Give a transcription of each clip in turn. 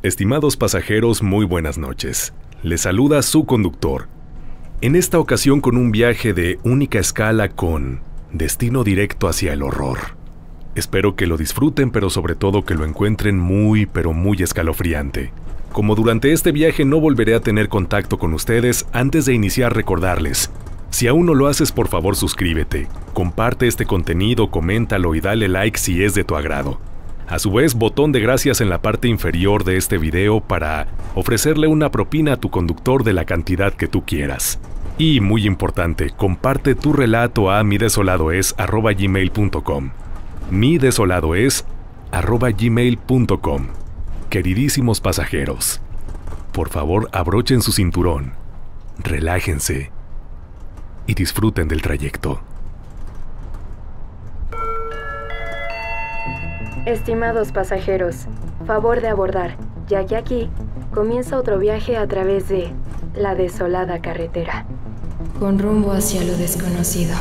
Estimados pasajeros, muy buenas noches. Les saluda su conductor. En esta ocasión con un viaje de única escala con destino directo hacia el horror. Espero que lo disfruten, pero sobre todo que lo encuentren muy, pero muy escalofriante. Como durante este viaje no volveré a tener contacto con ustedes, antes de iniciar recordarles: si aún no lo haces, por favor suscríbete, comparte este contenido, coméntalo y dale like si es de tu agrado. A su vez, botón de gracias en la parte inferior de este video para ofrecerle una propina a tu conductor de la cantidad que tú quieras. Y muy importante, comparte tu relato a midesoladoes@gmail.com. midesoladoes@gmail.com. Queridísimos pasajeros, por favor abrochen su cinturón, relájense y disfruten del trayecto. Estimados pasajeros, favor de abordar, ya que aquí comienza otro viaje a través de la desolada carretera, con rumbo hacia lo desconocido.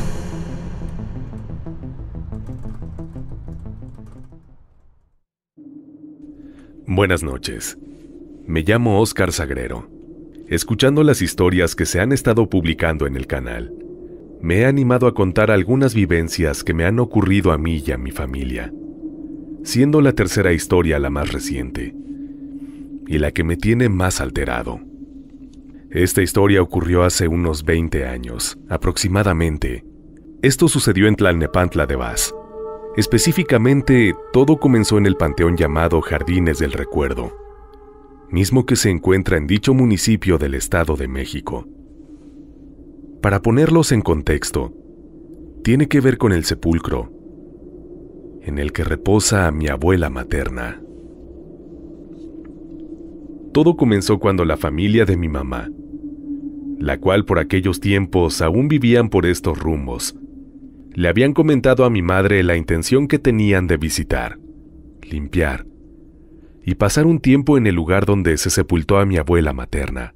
Buenas noches. Me llamo Óscar Sagrero. Escuchando las historias que se han estado publicando en el canal, me he animado a contar algunas vivencias que me han ocurrido a mí y a mi familia, siendo la tercera historia la más reciente y la que me tiene más alterado. Esta historia ocurrió hace unos 20 años, aproximadamente. Esto sucedió en Tlalnepantla de Vaz. Específicamente, todo comenzó en el panteón llamado Jardines del Recuerdo, mismo que se encuentra en dicho municipio del Estado de México. Para ponerlos en contexto, tiene que ver con el sepulcro en el que reposa a mi abuela materna. Todo comenzó cuando la familia de mi mamá, la cual por aquellos tiempos aún vivían por estos rumbos, le habían comentado a mi madre la intención que tenían de visitar, limpiar y pasar un tiempo en el lugar donde se sepultó a mi abuela materna.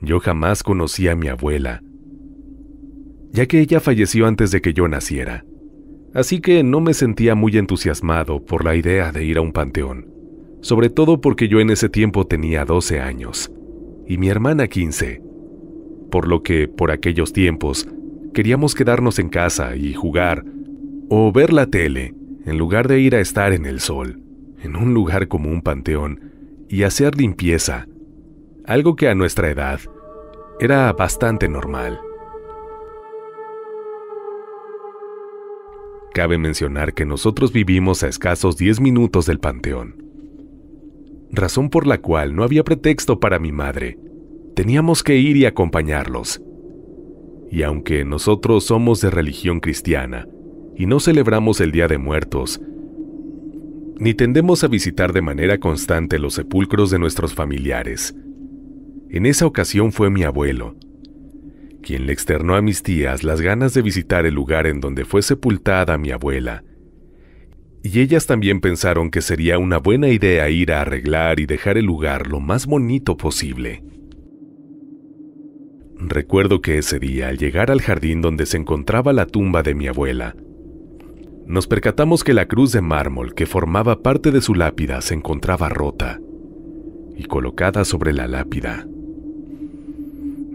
Yo jamás conocí a mi abuela, ya que ella falleció antes de que yo naciera, así que no me sentía muy entusiasmado por la idea de ir a un panteón, sobre todo porque yo en ese tiempo tenía 12 años y mi hermana 15, por lo que por aquellos tiempos queríamos quedarnos en casa y jugar o ver la tele en lugar de ir a estar en el sol, en un lugar como un panteón, y hacer limpieza, algo que a nuestra edad era bastante normal. Cabe mencionar que nosotros vivimos a escasos 10 minutos del panteón, razón por la cual no había pretexto para mi madre. Teníamos que ir y acompañarlos. Y aunque nosotros somos de religión cristiana y no celebramos el Día de Muertos, ni tendemos a visitar de manera constante los sepulcros de nuestros familiares, en esa ocasión fue mi abuelo quien le externó a mis tías las ganas de visitar el lugar en donde fue sepultada mi abuela, y ellas también pensaron que sería una buena idea ir a arreglar y dejar el lugar lo más bonito posible. Recuerdo que ese día, al llegar al jardín donde se encontraba la tumba de mi abuela, nos percatamos que la cruz de mármol que formaba parte de su lápida se encontraba rota y colocada sobre la lápida.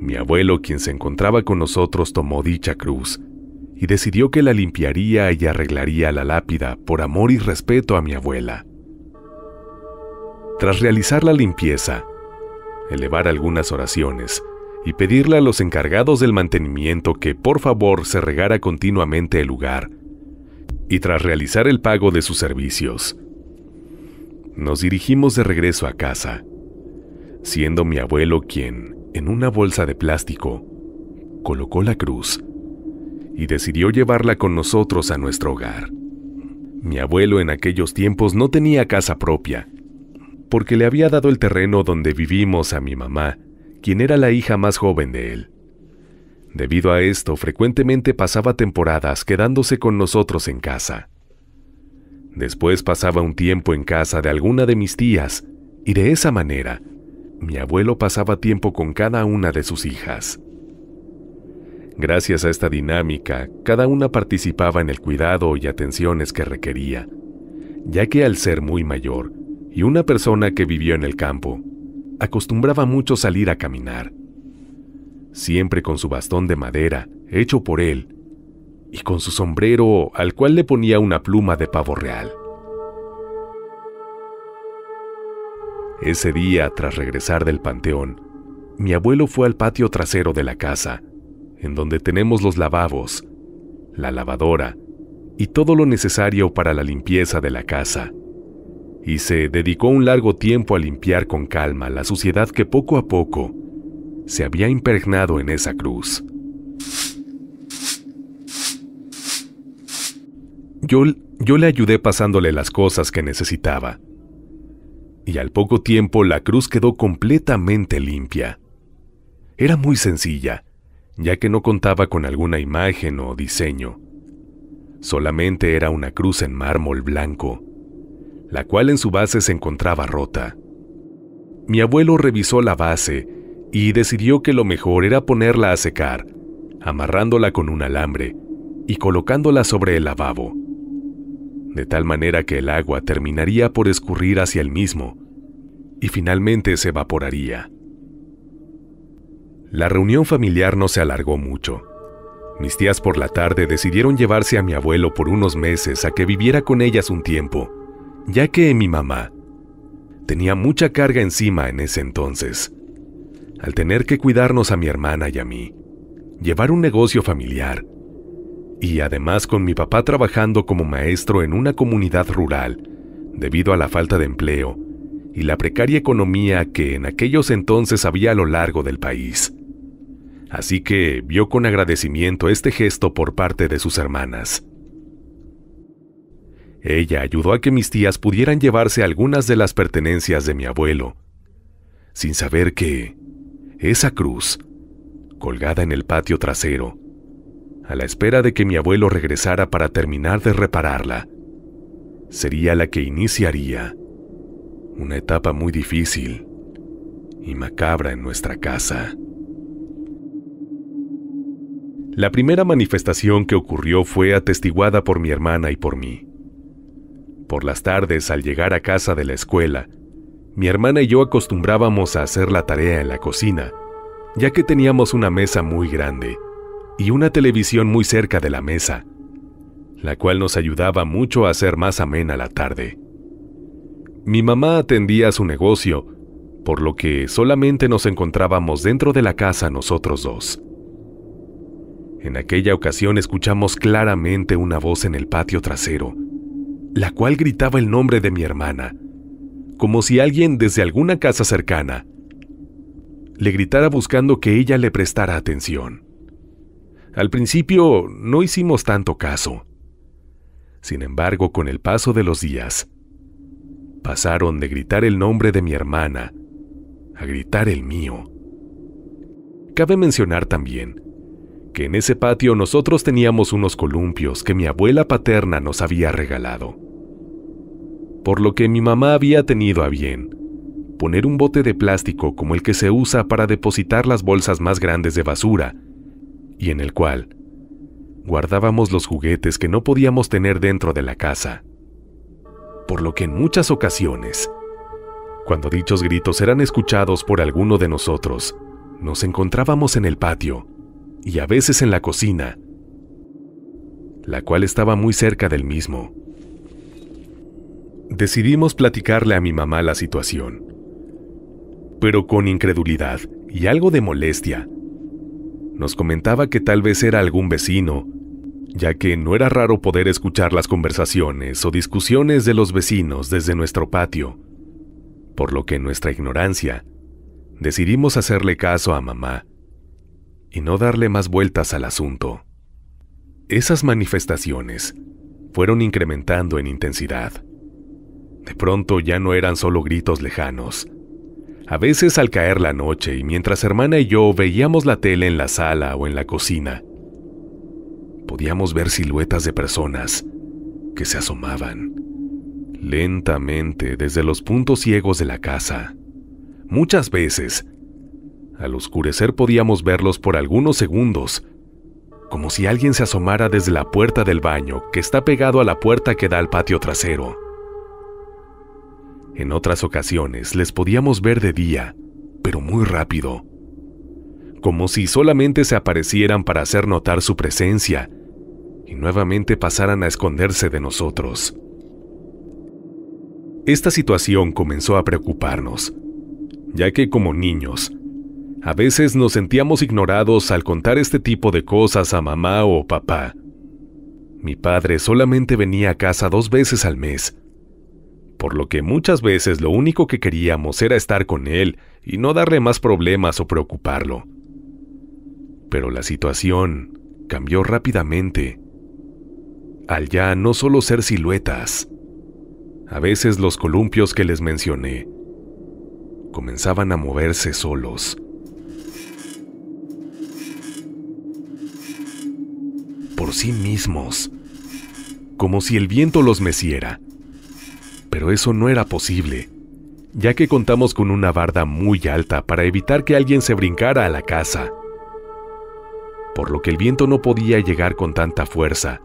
Mi abuelo, quien se encontraba con nosotros, tomó dicha cruz y decidió que la limpiaría y arreglaría la lápida por amor y respeto a mi abuela. Tras realizar la limpieza, elevar algunas oraciones y pedirle a los encargados del mantenimiento que por favor se regara continuamente el lugar, y tras realizar el pago de sus servicios, nos dirigimos de regreso a casa, siendo mi abuelo quien, en una bolsa de plástico, colocó la cruz y decidió llevarla con nosotros a nuestro hogar. Mi abuelo en aquellos tiempos no tenía casa propia, porque le había dado el terreno donde vivimos a mi mamá, quien era la hija más joven de él. Debido a esto, frecuentemente pasaba temporadas quedándose con nosotros en casa. Después pasaba un tiempo en casa de alguna de mis tías, y de esa manera, mi abuelo pasaba tiempo con cada una de sus hijas. Gracias a esta dinámica, cada una participaba en el cuidado y atenciones que requería, ya que al ser muy mayor, y una persona que vivió en el campo, acostumbraba mucho salir a caminar, siempre con su bastón de madera, hecho por él, y con su sombrero al cual le ponía una pluma de pavo real. Ese día, tras regresar del panteón, mi abuelo fue al patio trasero de la casa, en donde tenemos los lavabos, la lavadora y todo lo necesario para la limpieza de la casa, y se dedicó un largo tiempo a limpiar con calma la suciedad que poco a poco se había impregnado en esa cruz. Yo le ayudé pasándole las cosas que necesitaba, y al poco tiempo la cruz quedó completamente limpia. Era muy sencilla, ya que no contaba con alguna imagen o diseño. Solamente era una cruz en mármol blanco, la cual en su base se encontraba rota. Mi abuelo revisó la base y decidió que lo mejor era ponerla a secar, amarrándola con un alambre y colocándola sobre el lavabo, de tal manera que el agua terminaría por escurrir hacia el mismo y finalmente se evaporaría. La reunión familiar no se alargó mucho. Mis tías por la tarde decidieron llevarse a mi abuelo por unos meses a que viviera con ellas un tiempo, ya que mi mamá tenía mucha carga encima en ese entonces, al tener que cuidarnos a mi hermana y a mí, llevar un negocio familiar, y además con mi papá trabajando como maestro en una comunidad rural, debido a la falta de empleo y la precaria economía que en aquellos entonces había a lo largo del país. Así que vio con agradecimiento este gesto por parte de sus hermanas. Ella ayudó a que mis tías pudieran llevarse algunas de las pertenencias de mi abuelo, sin saber que esa cruz, colgada en el patio trasero, a la espera de que mi abuelo regresara para terminar de repararla, sería la que iniciaría una etapa muy difícil y macabra en nuestra casa. La primera manifestación que ocurrió fue atestiguada por mi hermana y por mí. Por las tardes, al llegar a casa de la escuela, mi hermana y yo acostumbrábamos a hacer la tarea en la cocina, ya que teníamos una mesa muy grande y una televisión muy cerca de la mesa, la cual nos ayudaba mucho a hacer más amena la tarde. Mi mamá atendía su negocio, por lo que solamente nos encontrábamos dentro de la casa nosotros dos. En aquella ocasión escuchamos claramente una voz en el patio trasero, la cual gritaba el nombre de mi hermana, como si alguien desde alguna casa cercana le gritara buscando que ella le prestara atención. Al principio no hicimos tanto caso. Sin embargo, con el paso de los días, pasaron de gritar el nombre de mi hermana a gritar el mío. Cabe mencionar también que en ese patio nosotros teníamos unos columpios que mi abuela paterna nos había regalado, por lo que mi mamá había tenido a bien poner un bote de plástico como el que se usa para depositar las bolsas más grandes de basura, y en el cual guardábamos los juguetes que no podíamos tener dentro de la casa, por lo que en muchas ocasiones, cuando dichos gritos eran escuchados por alguno de nosotros, nos encontrábamos en el patio y a veces en la cocina, la cual estaba muy cerca del mismo. Decidimos platicarle a mi mamá la situación, pero con incredulidad y algo de molestia. Nos comentaba que tal vez era algún vecino, ya que no era raro poder escuchar las conversaciones o discusiones de los vecinos desde nuestro patio, por lo que en nuestra ignorancia decidimos hacerle caso a mamá y no darle más vueltas al asunto. Esas manifestaciones fueron incrementando en intensidad. De pronto ya no eran solo gritos lejanos. A veces al caer la noche y mientras hermana y yo veíamos la tele en la sala o en la cocina, podíamos ver siluetas de personas que se asomaban lentamente desde los puntos ciegos de la casa. Muchas veces, al oscurecer podíamos verlos por algunos segundos, como si alguien se asomara desde la puerta del baño que está pegado a la puerta que da al patio trasero. En otras ocasiones les podíamos ver de día, pero muy rápido, como si solamente se aparecieran para hacer notar su presencia y nuevamente pasaran a esconderse de nosotros. Esta situación comenzó a preocuparnos, ya que como niños, a veces nos sentíamos ignorados al contar este tipo de cosas a mamá o papá. Mi padre solamente venía a casa 2 veces al mes, por lo que muchas veces lo único que queríamos era estar con él y no darle más problemas o preocuparlo. Pero la situación cambió rápidamente, al ya no solo ser siluetas. A veces los columpios que les mencioné comenzaban a moverse solos. Por sí mismos, como si el viento los meciera. Pero eso no era posible, ya que contamos con una barda muy alta para evitar que alguien se brincara a la casa, por lo que el viento no podía llegar con tanta fuerza,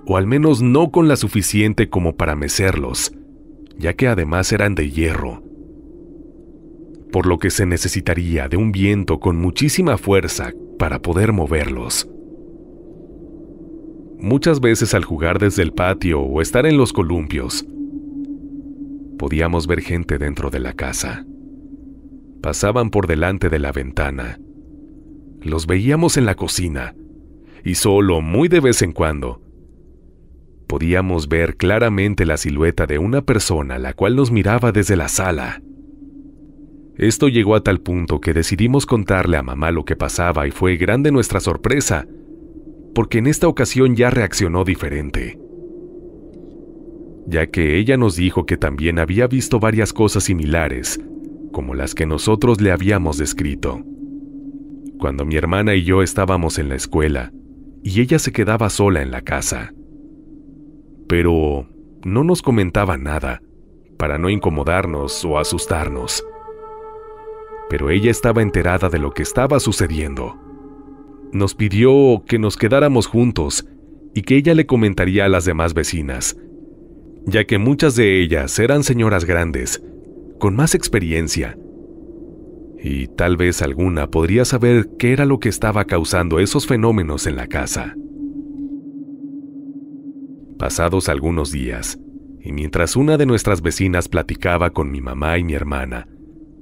o al menos no con la suficiente como para mecerlos, ya que además eran de hierro, por lo que se necesitaría de un viento con muchísima fuerza para poder moverlos. Muchas veces al jugar desde el patio o estar en los columpios, podíamos ver gente dentro de la casa. Pasaban por delante de la ventana. Los veíamos en la cocina, y solo muy de vez en cuando, podíamos ver claramente la silueta de una persona la cual nos miraba desde la sala. Esto llegó a tal punto que decidimos contarle a mamá lo que pasaba y fue grande nuestra sorpresa, porque en esta ocasión ya reaccionó diferente, ya que ella nos dijo que también había visto varias cosas similares, como las que nosotros le habíamos descrito, cuando mi hermana y yo estábamos en la escuela, y ella se quedaba sola en la casa. Pero no nos comentaba nada, para no incomodarnos o asustarnos. Pero ella estaba enterada de lo que estaba sucediendo. Nos pidió que nos quedáramos juntos y que ella le comentaría a las demás vecinas, ya que muchas de ellas eran señoras grandes, con más experiencia, y tal vez alguna podría saber qué era lo que estaba causando esos fenómenos en la casa. Pasados algunos días, y mientras una de nuestras vecinas platicaba con mi mamá y mi hermana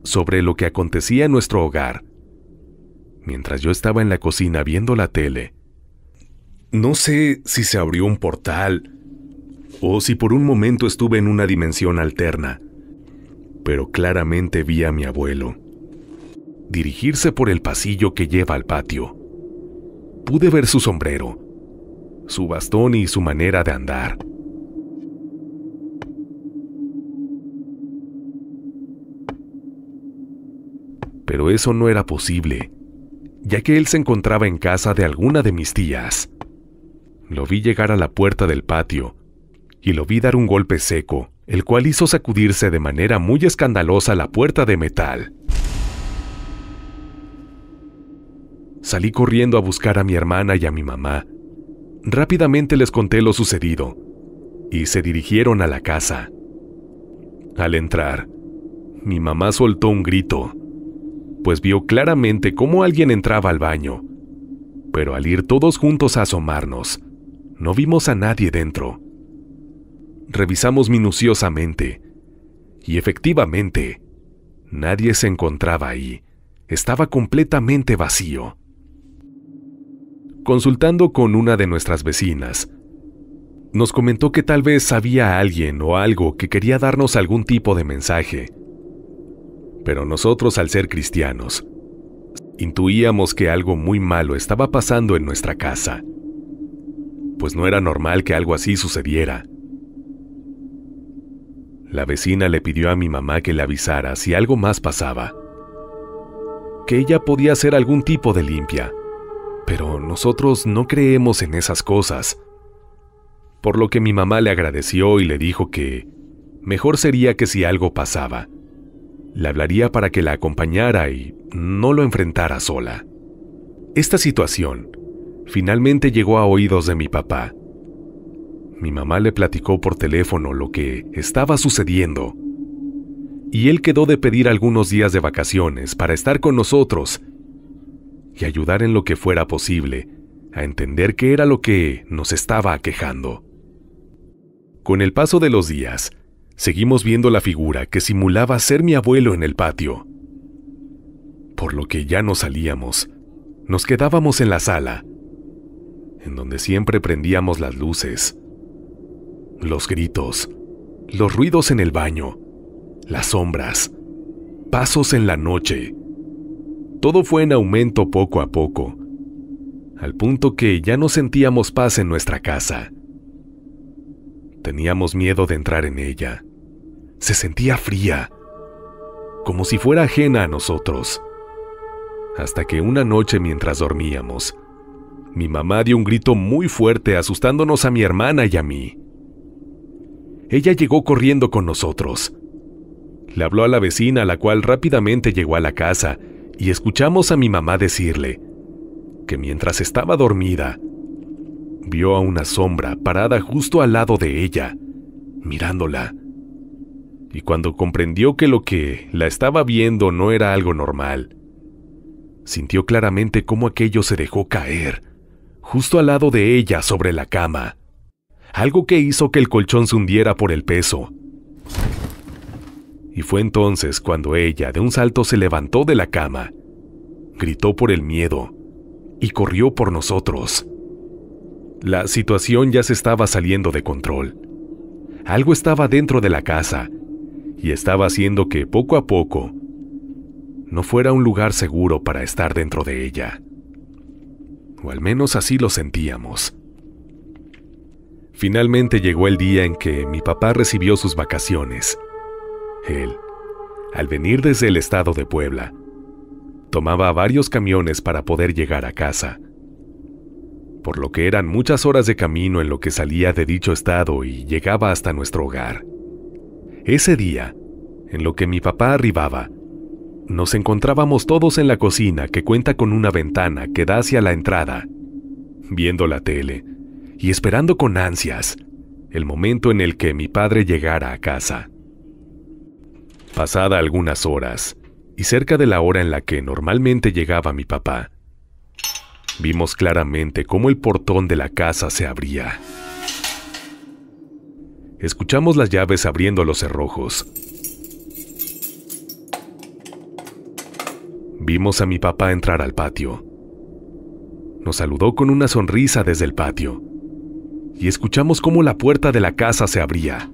sobre lo que acontecía en nuestro hogar, mientras yo estaba en la cocina viendo la tele, no sé si se abrió un portal o si por un momento estuve en una dimensión alterna, pero claramente vi a mi abuelo dirigirse por el pasillo que lleva al patio. Pude ver su sombrero, su bastón y su manera de andar. Pero eso no era posible, ya que él se encontraba en casa de alguna de mis tías. Lo vi llegar a la puerta del patio y lo vi dar un golpe seco, el cual hizo sacudirse de manera muy escandalosa la puerta de metal. Salí corriendo a buscar a mi hermana y a mi mamá. Rápidamente les conté lo sucedido y se dirigieron a la casa. Al entrar, mi mamá soltó un grito, pues vio claramente cómo alguien entraba al baño, pero al ir todos juntos a asomarnos, no vimos a nadie dentro. Revisamos minuciosamente, y efectivamente, nadie se encontraba ahí. Estaba completamente vacío. Consultando con una de nuestras vecinas, nos comentó que tal vez había alguien o algo que quería darnos algún tipo de mensaje. Pero nosotros, al ser cristianos, intuíamos que algo muy malo estaba pasando en nuestra casa, pues no era normal que algo así sucediera. La vecina le pidió a mi mamá que le avisara si algo más pasaba, que ella podía hacer algún tipo de limpia, pero nosotros no creemos en esas cosas, por lo que mi mamá le agradeció y le dijo que mejor sería que si algo pasaba, le hablaría para que la acompañara y no lo enfrentara sola. Esta situación finalmente llegó a oídos de mi papá. Mi mamá le platicó por teléfono lo que estaba sucediendo y él quedó de pedir algunos días de vacaciones para estar con nosotros y ayudar en lo que fuera posible a entender qué era lo que nos estaba aquejando. Con el paso de los días, seguimos viendo la figura que simulaba ser mi abuelo en el patio, por lo que ya no salíamos, nos quedábamos en la sala, en donde siempre prendíamos las luces. Los gritos, los ruidos en el baño, las sombras, pasos en la noche. Todo fue en aumento poco a poco, al punto que ya no sentíamos paz en nuestra casa. Teníamos miedo de entrar en ella. Se sentía fría, como si fuera ajena a nosotros. Hasta que una noche mientras dormíamos, mi mamá dio un grito muy fuerte asustándonos a mi hermana y a mí. Ella llegó corriendo con nosotros. Le habló a la vecina, la cual rápidamente llegó a la casa, y escuchamos a mi mamá decirle que mientras estaba dormida, vio a una sombra parada justo al lado de ella, mirándola. Y cuando comprendió que lo que la estaba viendo no era algo normal, sintió claramente cómo aquello se dejó caer, justo al lado de ella sobre la cama, algo que hizo que el colchón se hundiera por el peso. Y fue entonces cuando ella de un salto se levantó de la cama, gritó por el miedo y corrió por nosotros. La situación ya se estaba saliendo de control. Algo estaba dentro de la casa y estaba haciendo que poco a poco no fuera un lugar seguro para estar dentro de ella. O al menos así lo sentíamos. Finalmente llegó el día en que mi papá recibió sus vacaciones. Él, al venir desde el estado de Puebla, tomaba varios camiones para poder llegar a casa, por lo que eran muchas horas de camino en lo que salía de dicho estado y llegaba hasta nuestro hogar. Ese día, en lo que mi papá arribaba, nos encontrábamos todos en la cocina que cuenta con una ventana que da hacia la entrada, viendo la tele y esperando con ansias el momento en el que mi padre llegara a casa. Pasada algunas horas, y cerca de la hora en la que normalmente llegaba mi papá, vimos claramente cómo el portón de la casa se abría. Escuchamos las llaves abriendo los cerrojos. Vimos a mi papá entrar al patio. Nos saludó con una sonrisa desde el patio, y escuchamos cómo la puerta de la casa se abría.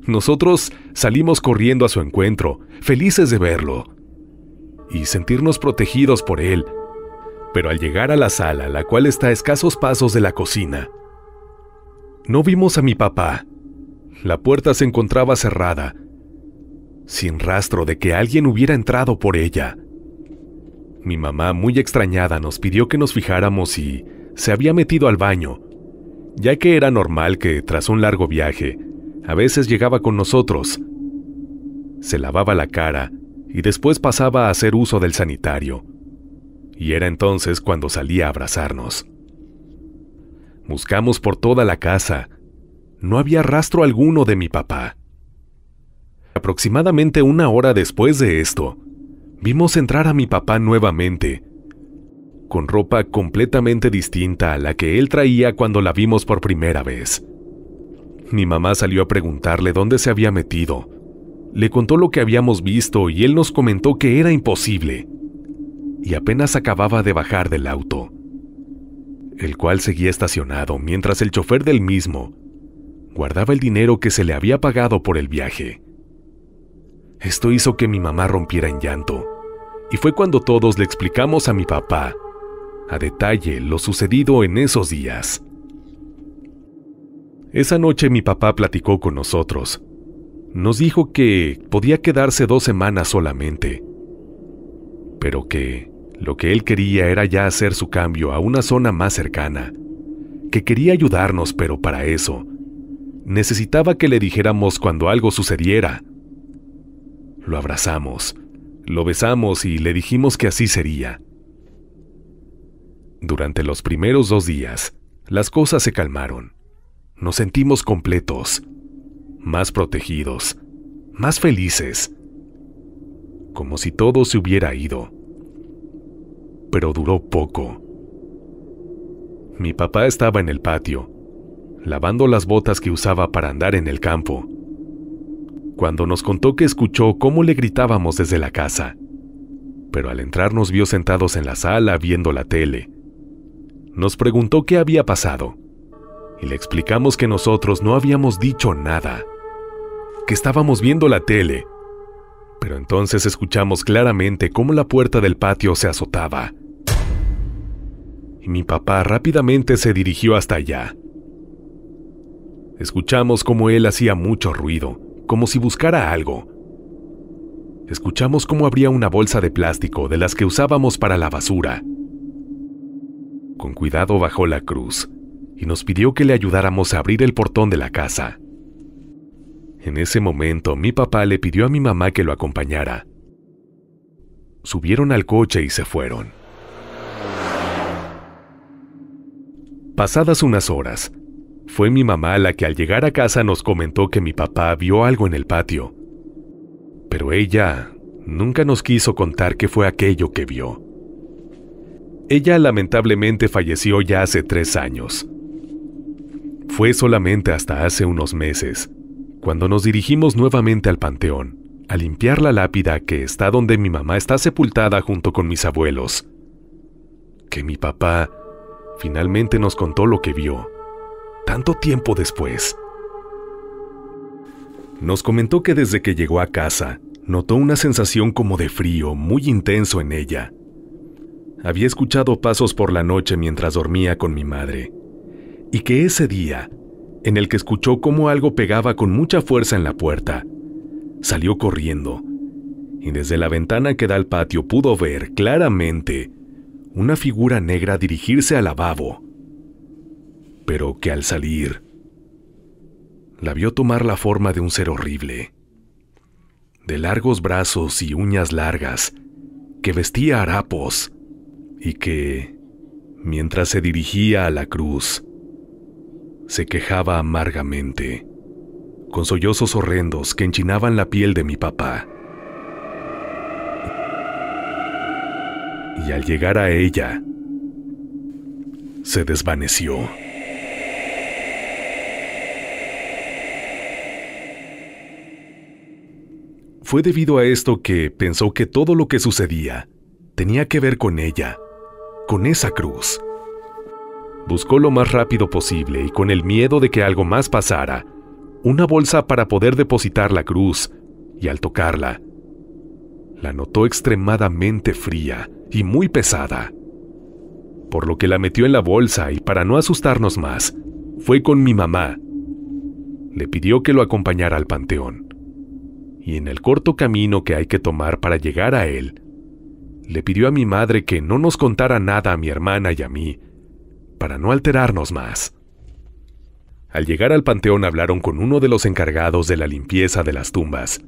Nosotros salimos corriendo a su encuentro, felices de verlo y sentirnos protegidos por él, pero al llegar a la sala, la cual está a escasos pasos de la cocina, no vimos a mi papá. La puerta se encontraba cerrada, sin rastro de que alguien hubiera entrado por ella. Mi mamá, muy extrañada, nos pidió que nos fijáramos si se había metido al baño, ya que era normal que tras un largo viaje, a veces llegaba con nosotros, se lavaba la cara y después pasaba a hacer uso del sanitario, y era entonces cuando salía a abrazarnos. Buscamos por toda la casa, no había rastro alguno de mi papá. Aproximadamente una hora después de esto, vimos entrar a mi papá nuevamente, con ropa completamente distinta a la que él traía cuando la vimos por primera vez. Mi mamá salió a preguntarle dónde se había metido. Le contó lo que habíamos visto y él nos comentó que era imposible. Y apenas acababa de bajar del auto, el cual seguía estacionado mientras el chofer del mismo guardaba el dinero que se le había pagado por el viaje. Esto hizo que mi mamá rompiera en llanto, y fue cuando todos le explicamos a mi papá a detalle lo sucedido en esos días. Esa noche mi papá platicó con nosotros. Nos dijo que podía quedarse 2 semanas solamente, pero que lo que él quería era ya hacer su cambio a una zona más cercana, que quería ayudarnos, pero para eso necesitaba que le dijéramos cuando algo sucediera. Lo abrazamos, lo besamos y le dijimos que así sería. Durante los primeros 2 días, las cosas se calmaron. Nos sentimos completos, más protegidos, más felices, como si todo se hubiera ido. Pero duró poco. Mi papá estaba en el patio, lavando las botas que usaba para andar en el campo, cuando nos contó que escuchó cómo le gritábamos desde la casa, pero al entrar nos vio sentados en la sala viendo la tele. Nos preguntó qué había pasado, y le explicamos que nosotros no habíamos dicho nada, que estábamos viendo la tele, pero entonces escuchamos claramente cómo la puerta del patio se azotaba. Y mi papá rápidamente se dirigió hasta allá. Escuchamos cómo él hacía mucho ruido, como si buscara algo. Escuchamos cómo abría una bolsa de plástico de las que usábamos para la basura. Con cuidado bajó la cruz y nos pidió que le ayudáramos a abrir el portón de la casa. En ese momento, mi papá le pidió a mi mamá que lo acompañara. Subieron al coche y se fueron. Pasadas unas horas, fue mi mamá la que al llegar a casa nos comentó que mi papá vio algo en el patio. Pero ella nunca nos quiso contar qué fue aquello que vio. Ella lamentablemente falleció ya hace 3 años. Fue solamente hasta hace unos meses, cuando nos dirigimos nuevamente al panteón, a limpiar la lápida que está donde mi mamá está sepultada junto con mis abuelos, que mi papá finalmente nos contó lo que vio, tanto tiempo después. Nos comentó que desde que llegó a casa, notó una sensación como de frío muy intenso en ella. Había escuchado pasos por la noche mientras dormía con mi madre, y que ese día, en el que escuchó cómo algo pegaba con mucha fuerza en la puerta, salió corriendo, y desde la ventana que da al patio pudo ver claramente una figura negra dirigirse al lavabo, pero que al salir, la vio tomar la forma de un ser horrible, de largos brazos y uñas largas, que vestía harapos, y que, mientras se dirigía a la cruz, se quejaba amargamente, con sollozos horrendos que enchinaban la piel de mi papá. Y al llegar a ella, se desvaneció. Fue debido a esto que pensó que todo lo que sucedía tenía que ver con ella, con esa cruz. Buscó lo más rápido posible y con el miedo de que algo más pasara, una bolsa para poder depositar la cruz, y al tocarla, la notó extremadamente fría y muy pesada, por lo que la metió en la bolsa y para no asustarnos más, fue con mi mamá. Le pidió que lo acompañara al panteón, y en el corto camino que hay que tomar para llegar a él, le pidió a mi madre que no nos contara nada a mi hermana y a mí, para no alterarnos más. Al llegar al panteón hablaron con uno de los encargados de la limpieza de las tumbas,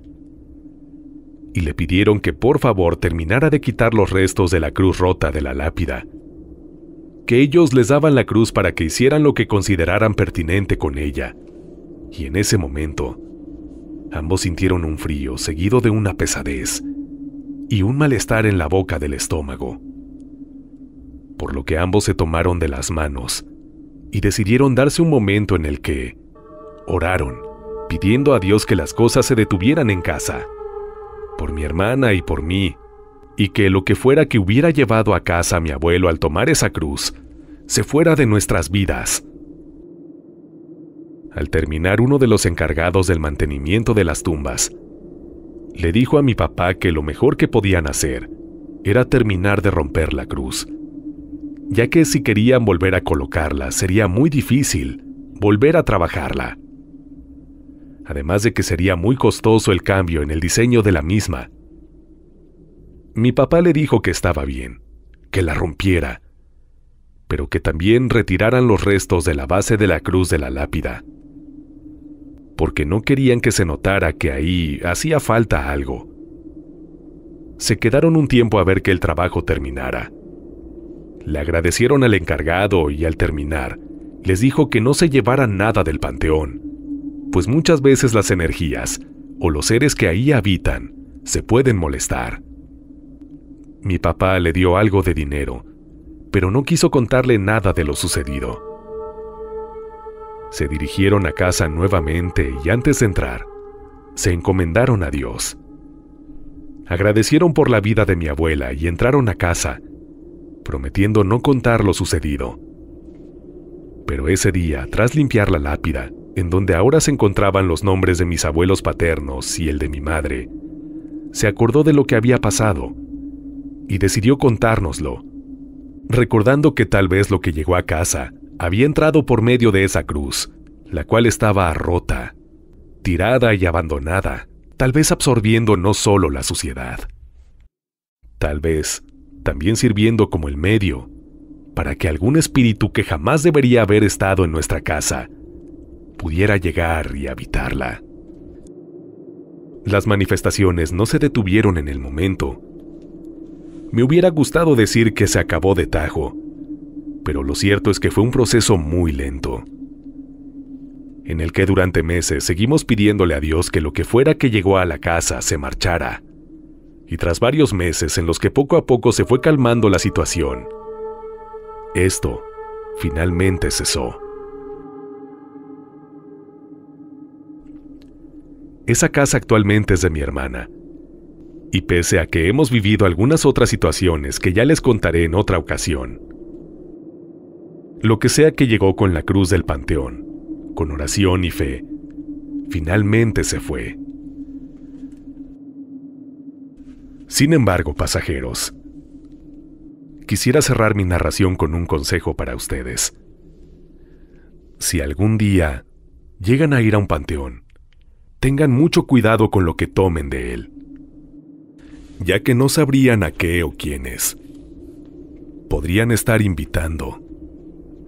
y le pidieron que por favor terminara de quitar los restos de la cruz rota de la lápida, que ellos les daban la cruz para que hicieran lo que consideraran pertinente con ella, y en ese momento, ambos sintieron un frío seguido de una pesadez y un malestar en la boca del estómago, por lo que ambos se tomaron de las manos y decidieron darse un momento en el que oraron, pidiendo a Dios que las cosas se detuvieran en casa, por mi hermana y por mí, y que lo que fuera que hubiera llevado a casa a mi abuelo al tomar esa cruz, se fuera de nuestras vidas. Al terminar, uno de los encargados del mantenimiento de las tumbas le dijo a mi papá que lo mejor que podían hacer era terminar de romper la cruz, ya que si querían volver a colocarla sería muy difícil volver a trabajarla. Además de que sería muy costoso el cambio en el diseño de la misma. Mi papá le dijo que estaba bien, que la rompiera, pero que también retiraran los restos de la base de la cruz de la lápida, porque no querían que se notara que ahí hacía falta algo. Se quedaron un tiempo a ver que el trabajo terminara. Le agradecieron al encargado y al terminar, les dijo que no se llevaran nada del panteón, pues muchas veces las energías o los seres que ahí habitan se pueden molestar. Mi papá le dio algo de dinero, pero no quiso contarle nada de lo sucedido. Se dirigieron a casa nuevamente y antes de entrar, se encomendaron a Dios. Agradecieron por la vida de mi abuela y entraron a casa, prometiendo no contar lo sucedido. Pero ese día, tras limpiar la lápida, en donde ahora se encontraban los nombres de mis abuelos paternos y el de mi madre, se acordó de lo que había pasado y decidió contárnoslo, recordando que tal vez lo que llegó a casa había entrado por medio de esa cruz, la cual estaba rota, tirada y abandonada, tal vez absorbiendo no solo la suciedad, tal vez también sirviendo como el medio para que algún espíritu que jamás debería haber estado en nuestra casa pudiera llegar y habitarla. Las manifestaciones no se detuvieron en el momento. Me hubiera gustado decir que se acabó de tajo, pero lo cierto es que fue un proceso muy lento, en el que durante meses seguimos pidiéndole a Dios que lo que fuera que llegó a la casa se marchara, y tras varios meses en los que poco a poco se fue calmando la situación, esto finalmente cesó. Esa casa actualmente es de mi hermana, y pese a que hemos vivido algunas otras situaciones que ya les contaré en otra ocasión, lo que sea que llegó con la cruz del panteón, con oración y fe, finalmente se fue. Sin embargo, pasajeros, quisiera cerrar mi narración con un consejo para ustedes. Si algún día llegan a ir a un panteón, tengan mucho cuidado con lo que tomen de él, ya que no sabrían a qué o quiénes podrían estar invitando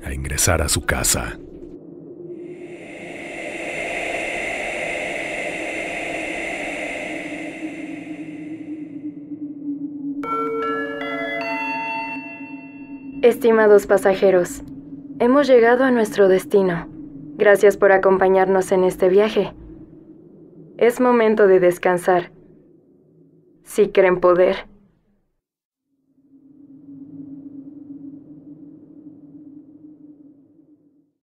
a ingresar a su casa. Estimados pasajeros, hemos llegado a nuestro destino. Gracias por acompañarnos en este viaje. Es momento de descansar. Si creen poder,